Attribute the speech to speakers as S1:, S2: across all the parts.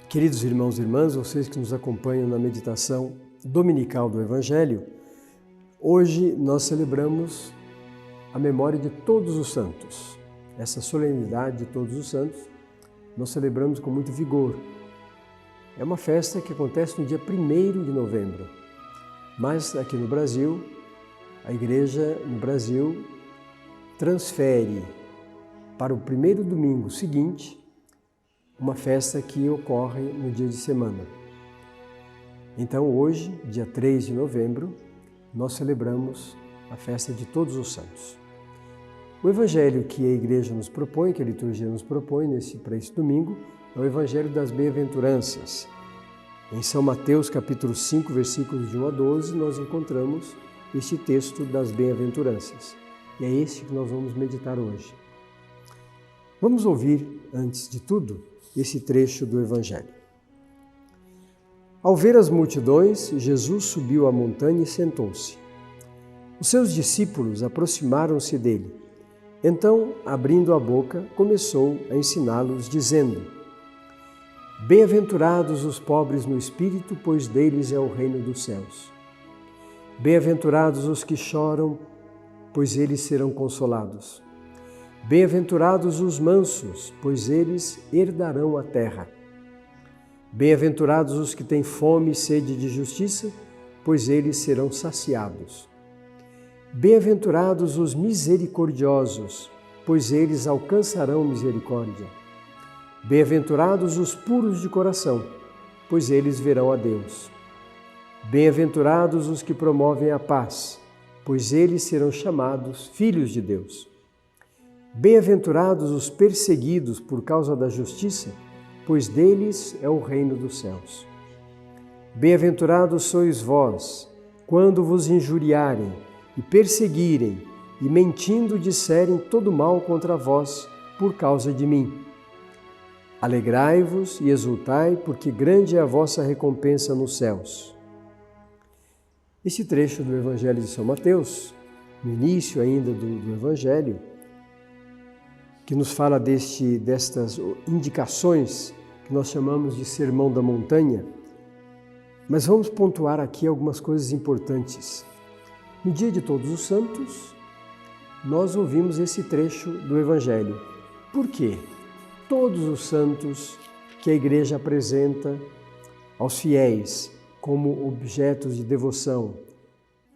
S1: Queridos irmãos e irmãs, vocês que nos acompanham na meditação dominical do Evangelho, hoje nós celebramos a memória de todos os santos. Essa solenidade de todos os santos nós celebramos com muito vigor. É uma festa que acontece no dia 1º de novembro, mas aqui no Brasil, a Igreja no Brasil transfere para o primeiro domingo seguinte uma festa que ocorre no dia de semana. Então hoje, dia 3 de novembro, nós celebramos a festa de todos os santos. O Evangelho que a Igreja nos propõe, que a liturgia nos propõe para esse domingo, é o Evangelho das Bem-aventuranças. Em São Mateus, capítulo 5, versículos de 1 a 12, nós encontramos este texto das Bem-aventuranças. E é este que nós vamos meditar hoje. Vamos ouvir, antes de tudo, esse trecho do Evangelho. Ao ver as multidões, Jesus subiu à montanha e sentou-se. Os seus discípulos aproximaram-se dele. Então, abrindo a boca, começou a ensiná-los, dizendo: Bem-aventurados os pobres no espírito, pois deles é o reino dos céus. Bem-aventurados os que choram, pois eles serão consolados. Bem-aventurados os mansos, pois eles herdarão a terra. Bem-aventurados os que têm fome e sede de justiça, pois eles serão saciados. Bem-aventurados os misericordiosos, pois eles alcançarão misericórdia. Bem-aventurados os puros de coração, pois eles verão a Deus. Bem-aventurados os que promovem a paz, pois eles serão chamados filhos de Deus. Bem-aventurados os perseguidos por causa da justiça, pois deles é o reino dos céus. Bem-aventurados sois vós, quando vos injuriarem e perseguirem e mentindo disserem todo mal contra vós por causa de mim. Alegrai-vos e exultai, porque grande é a vossa recompensa nos céus. Este trecho do Evangelho de São Mateus, no início ainda do Evangelho, que nos fala destas indicações que nós chamamos de Sermão da Montanha, mas vamos pontuar aqui algumas coisas importantes. No dia de Todos os Santos, nós ouvimos esse trecho do Evangelho. Por quê? Todos os santos que a Igreja apresenta aos fiéis como objetos de devoção,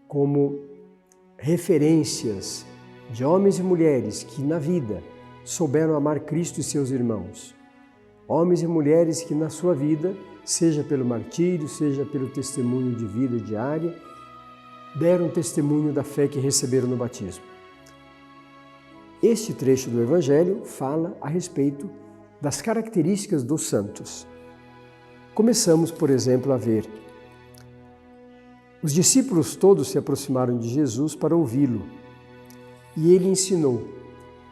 S1: como referências de homens e mulheres que na vida souberam amar Cristo e seus irmãos. Homens e mulheres que na sua vida, seja pelo martírio, seja pelo testemunho de vida diária, deram testemunho da fé que receberam no batismo. Este trecho do Evangelho fala a respeito das características dos santos. Começamos, por exemplo, a ver os discípulos todos se aproximaram de Jesus para ouvi-lo e ele ensinou.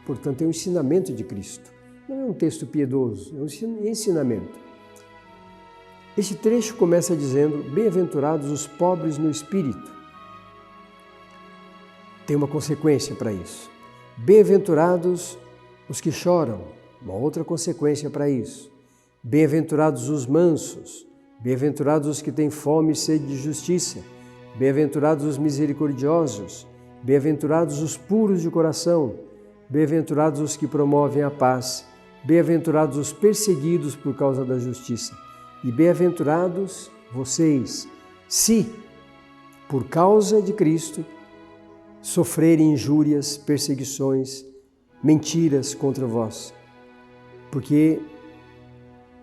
S1: Portanto, é um ensinamento de Cristo. Não é um texto piedoso, é um ensinamento. Este trecho começa dizendo: Bem-aventurados os pobres no espírito. Tem uma consequência para isso. Bem-aventurados os que choram. Uma outra consequência para isso. Bem-aventurados os mansos. Bem-aventurados os que têm fome e sede de justiça. Bem-aventurados os misericordiosos. Bem-aventurados os puros de coração. Bem-aventurados os que promovem a paz, bem-aventurados os perseguidos por causa da justiça, e bem-aventurados vocês, se, por causa de Cristo, sofrerem injúrias, perseguições, mentiras contra vós, porque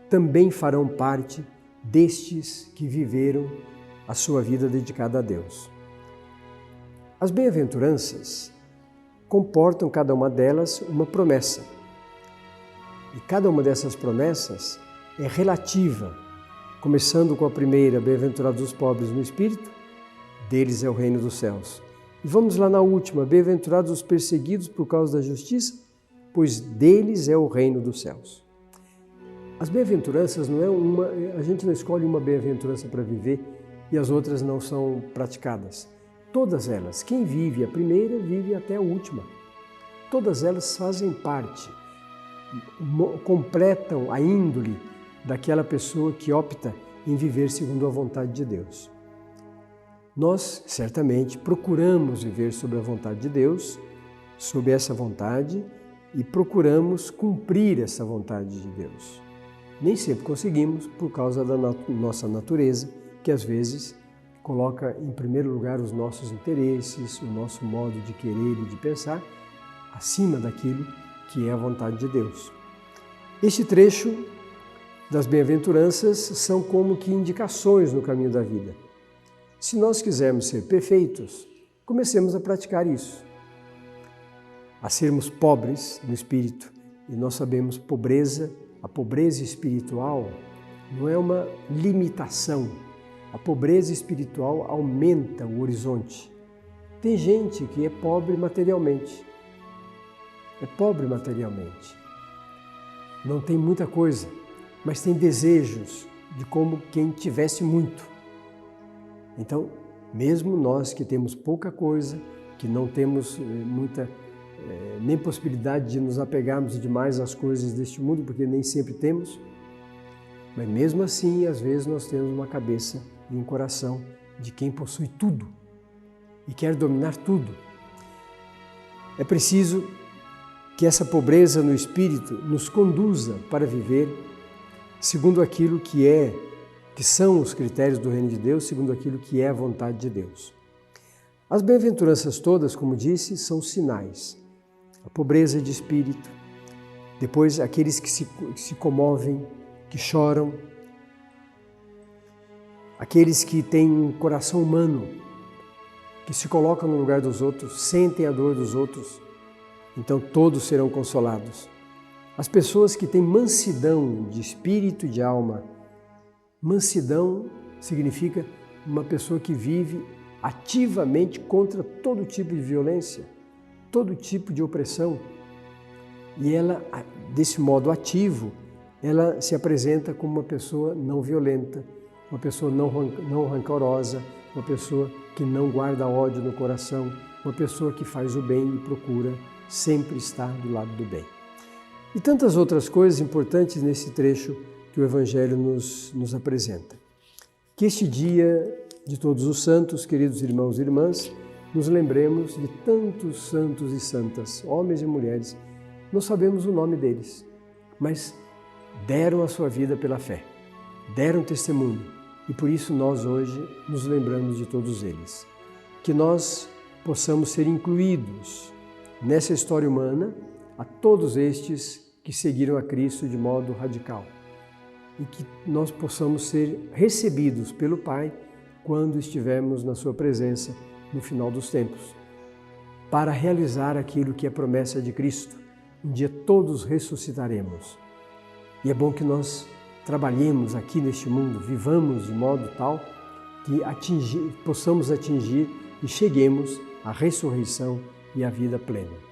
S1: também farão parte destes que viveram a sua vida dedicada a Deus. As bem-aventuranças comportam cada uma delas uma promessa. E cada uma dessas promessas é relativa, começando com a primeira, bem-aventurados os pobres no espírito, deles é o reino dos céus. E vamos lá na última, bem-aventurados os perseguidos por causa da justiça, pois deles é o reino dos céus. As bem-aventuranças não é a gente não escolhe uma bem-aventurança para viver e as outras não são praticadas. Todas elas, quem vive a primeira, vive até a última. Todas elas fazem parte, completam a índole daquela pessoa que opta em viver segundo a vontade de Deus. Nós, certamente, procuramos viver sobre a vontade de Deus, sob essa vontade, e procuramos cumprir essa vontade de Deus. Nem sempre conseguimos por causa da nossa natureza, que às vezes coloca em primeiro lugar os nossos interesses, o nosso modo de querer e de pensar, acima daquilo que é a vontade de Deus. Este trecho das bem-aventuranças são como que indicações no caminho da vida. Se nós quisermos ser perfeitos, comecemos a praticar isso. A sermos pobres no espírito, e nós sabemos a pobreza espiritual não é uma limitação. A pobreza espiritual aumenta o horizonte. Tem gente que é pobre materialmente. Não tem muita coisa, mas tem desejos de como quem tivesse muito. Então, mesmo nós que temos pouca coisa, que não temos nem possibilidade de nos apegarmos demais às coisas deste mundo, porque nem sempre temos, mas mesmo assim, às vezes nós temos uma cabeça e um coração de quem possui tudo e quer dominar tudo. É preciso que essa pobreza no espírito nos conduza para viver segundo aquilo que são os critérios do reino de Deus, segundo aquilo que é a vontade de Deus. As bem-aventuranças todas, como disse, são sinais. A pobreza de espírito, depois aqueles que se comovem, que choram, aqueles que têm um coração humano, que se colocam no lugar dos outros, sentem a dor dos outros, então todos serão consolados. As pessoas que têm mansidão de espírito e de alma. Mansidão significa uma pessoa que vive ativamente contra todo tipo de violência, todo tipo de opressão. E ela, desse modo ativo, ela se apresenta como uma pessoa não violenta, uma pessoa não rancorosa, uma pessoa que não guarda ódio no coração, uma pessoa que faz o bem e procura sempre estar do lado do bem. E tantas outras coisas importantes nesse trecho que o Evangelho nos apresenta. Que este dia de Todos os Santos, queridos irmãos e irmãs, nos lembremos de tantos santos e santas, homens e mulheres, não sabemos o nome deles, mas deram a sua vida pela fé, deram testemunho, e por isso nós hoje nos lembramos de todos eles. Que nós possamos ser incluídos nessa história humana a todos estes que seguiram a Cristo de modo radical, e que nós possamos ser recebidos pelo Pai quando estivermos na sua presença no final dos tempos, para realizar aquilo que é promessa de Cristo. Um dia todos ressuscitaremos. E é bom que nós trabalhemos aqui neste mundo, vivamos de modo tal que possamos atingir e cheguemos à ressurreição e à vida plena.